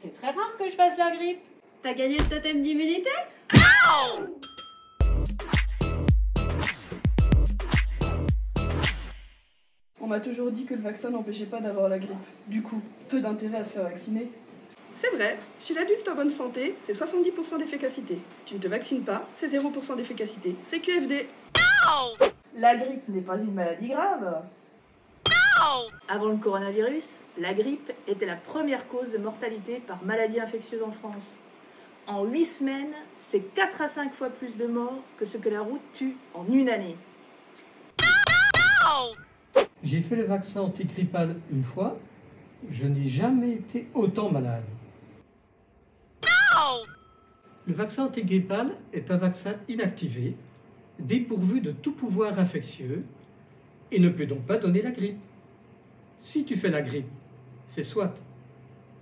C'est très rare que je fasse la grippe. T'as gagné le totem d'immunité? On m'a toujours dit que le vaccin n'empêchait pas d'avoir la grippe. Du coup, peu d'intérêt à se faire vacciner. C'est vrai, chez l'adulte en bonne santé, c'est 70% d'efficacité. Tu ne te vaccines pas, c'est 0% d'efficacité. C'est QFD. La grippe n'est pas une maladie grave. Avant le coronavirus, la grippe était la première cause de mortalité par maladie infectieuse en France. En 8 semaines, c'est 4 à 5 fois plus de morts que ce que la route tue en une année. J'ai fait le vaccin antigrippal une fois, je n'ai jamais été autant malade. Le vaccin antigrippal est un vaccin inactivé, dépourvu de tout pouvoir infectieux, et ne peut donc pas donner la grippe. Si tu fais la grippe, c'est soit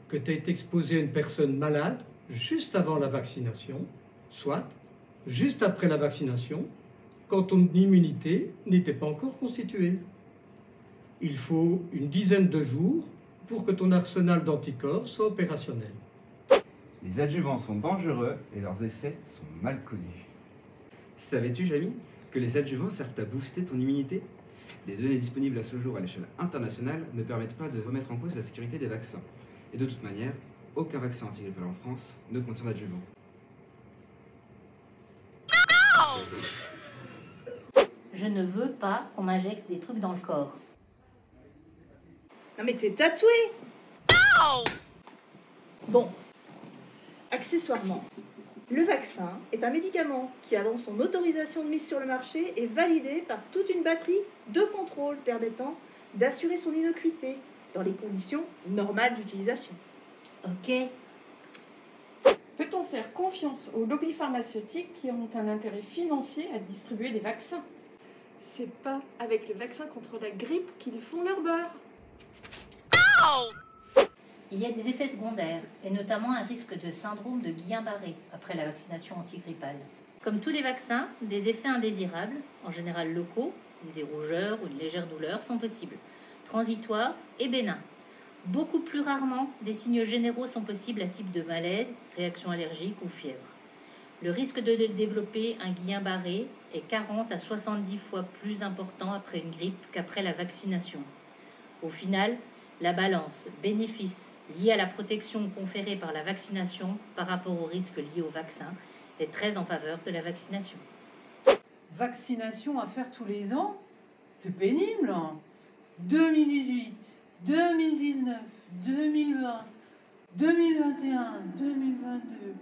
que tu as été exposé à une personne malade juste avant la vaccination, soit juste après la vaccination, quand ton immunité n'était pas encore constituée. Il faut une dizaine de jours pour que ton arsenal d'anticorps soit opérationnel. Les adjuvants sont dangereux et leurs effets sont mal connus. Savais-tu, Jamy, que les adjuvants servent à booster ton immunité? Les données disponibles à ce jour à l'échelle internationale ne permettent pas de remettre en cause la sécurité des vaccins. Et de toute manière, aucun vaccin antigrippal en France ne contient d'adjuvant. Je ne veux pas qu'on m'injecte des trucs dans le corps. Non mais t'es tatoué. Bon, accessoirement, le vaccin est un médicament qui, avant son autorisation de mise sur le marché, est validé par toute une batterie de contrôles permettant d'assurer son innocuité dans les conditions normales d'utilisation. Ok. Peut-on faire confiance aux lobbies pharmaceutiques qui ont un intérêt financier à distribuer des vaccins? C'est pas avec le vaccin contre la grippe qu'ils font leur beurre. Il y a des effets secondaires, et notamment un risque de syndrome de Guillain-Barré après la vaccination antigrippale. Comme tous les vaccins, des effets indésirables, en général locaux, comme des rougeurs ou une légère douleur, sont possibles, transitoires et bénins. Beaucoup plus rarement, des signes généraux sont possibles à type de malaise, réaction allergique ou fièvre. Le risque de développer un Guillain-Barré est 40 à 70 fois plus important après une grippe qu'après la vaccination. Au final, la balance bénéfice liée à la protection conférée par la vaccination par rapport aux risques liés au vaccin est très en faveur de la vaccination. Vaccination à faire tous les ans, c'est pénible. 2018, 2019, 2020, 2021, 2022,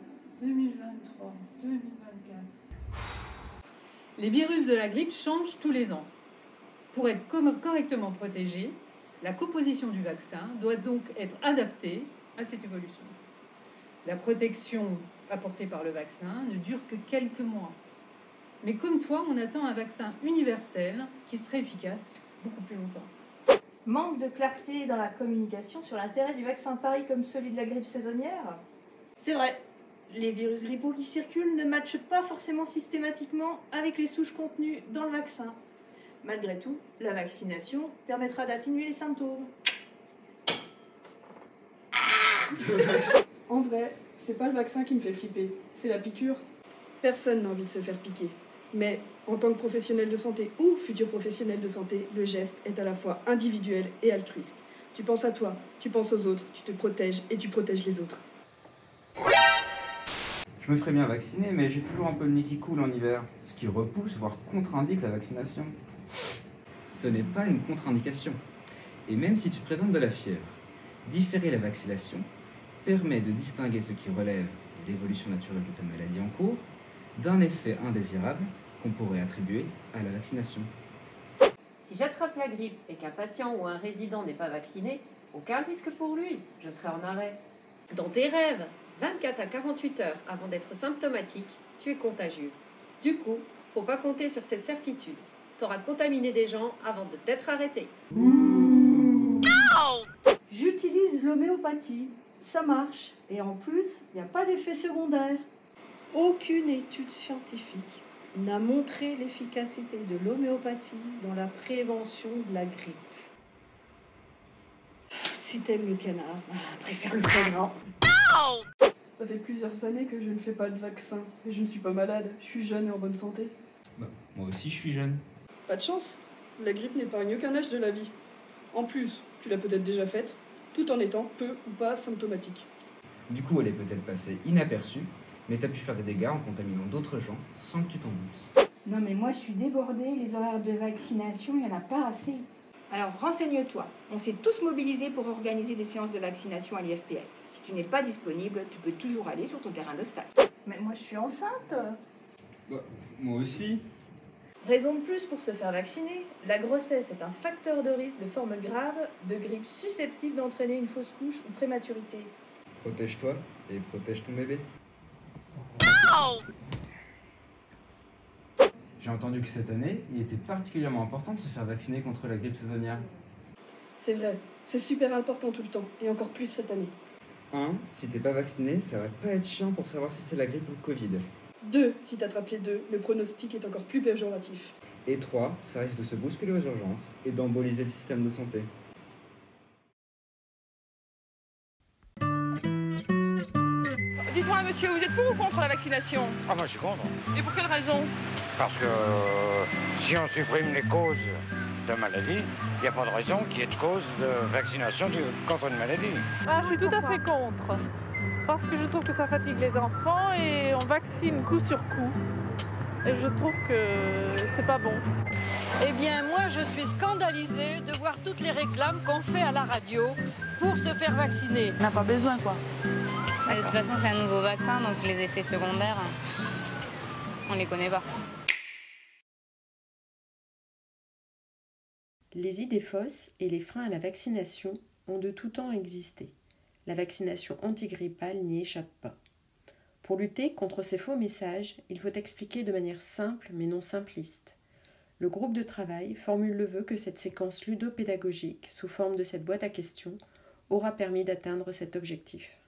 2023, 2024. Les virus de la grippe changent tous les ans. Pour être correctement protégé, la composition du vaccin doit donc être adaptée à cette évolution. La protection apportée par le vaccin ne dure que quelques mois. Mais comme toi, on attend un vaccin universel qui serait efficace beaucoup plus longtemps. Manque de clarté dans la communication sur l'intérêt du vaccin pareil comme celui de la grippe saisonnière. C'est vrai, les virus grippaux qui circulent ne matchent pas forcément systématiquement avec les souches contenues dans le vaccin. Malgré tout, la vaccination permettra d'atténuer les symptômes. En vrai, c'est pas le vaccin qui me fait flipper, c'est la piqûre. Personne n'a envie de se faire piquer. Mais en tant que professionnel de santé ou futur professionnel de santé, le geste est à la fois individuel et altruiste. Tu penses à toi, tu penses aux autres, tu te protèges et tu protèges les autres. Je me ferais bien vacciner, mais j'ai toujours un peu le nez qui coule en hiver, ce qui repousse, voire contre-indique la vaccination. Ce n'est pas une contre-indication. Et même si tu présentes de la fièvre, différer la vaccination permet de distinguer ce qui relève de l'évolution naturelle de ta maladie en cours d'un effet indésirable qu'on pourrait attribuer à la vaccination. Si j'attrape la grippe et qu'un patient ou un résident n'est pas vacciné, aucun risque pour lui, je serai en arrêt. Dans tes rêves, 24 à 48 heures avant d'être symptomatique, tu es contagieux. Du coup, faut pas compter sur cette certitude. T'auras contaminé des gens avant de t'être arrêté. J'utilise l'homéopathie, ça marche, et en plus, il n'y a pas d'effet secondaire. Aucune étude scientifique n'a montré l'efficacité de l'homéopathie dans la prévention de la grippe. Si t'aimes le canard, préfère le foie gras. Ça fait plusieurs années que je ne fais pas de vaccin et je ne suis pas malade. Je suis jeune et en bonne santé. Bah, moi aussi, je suis jeune. Pas de chance. La grippe n'épargne aucun âge de la vie. En plus, tu l'as peut-être déjà faite, tout en étant peu ou pas symptomatique. Du coup, elle est peut-être passée inaperçue, mais t'as pu faire des dégâts en contaminant d'autres gens sans que tu t'en doutes. Non mais moi je suis débordée, les horaires de vaccination, il n'y en a pas assez. Alors renseigne-toi, on s'est tous mobilisés pour organiser des séances de vaccination à l'IFPS. Si tu n'es pas disponible, tu peux toujours aller sur ton terrain de stage. Mais moi je suis enceinte. Bah, moi aussi. Raison de plus pour se faire vacciner, la grossesse est un facteur de risque de forme grave de grippe susceptible d'entraîner une fausse couche ou prématurité. Protège-toi et protège ton bébé. J'ai entendu que cette année, il était particulièrement important de se faire vacciner contre la grippe saisonnière. C'est vrai, c'est super important tout le temps, et encore plus cette année. 1. Si t'es pas vacciné, ça va pas être chiant pour savoir si c'est la grippe ou le Covid. 2. Si t'attrapes les deux, le pronostic est encore plus péjoratif. Et 3. Ça risque de se bousculer aux urgences et d'emboliser le système de santé. Dites-moi, monsieur, vous êtes pour ou contre la vaccination? Ah, moi je suis contre. Et pour quelle raison? Parce que si on supprime les causes de maladie, il n'y a pas de raison qu'il y ait de cause de vaccination contre une maladie. Ah, je suis tout à fait contre. Parce que je trouve que ça fatigue les enfants et on vaccine coup sur coup. Et je trouve que c'est pas bon. Eh bien, moi, je suis scandalisée de voir toutes les réclames qu'on fait à la radio pour se faire vacciner. On n'a pas besoin, quoi. De toute façon, c'est un nouveau vaccin, donc les effets secondaires, on les connaît pas. Les idées fausses et les freins à la vaccination ont de tout temps existé. La vaccination antigrippale n'y échappe pas. Pour lutter contre ces faux messages, il faut expliquer de manière simple mais non simpliste. Le groupe de travail formule le vœu que cette séquence ludopédagogique, sous forme de cette boîte à questions, aura permis d'atteindre cet objectif.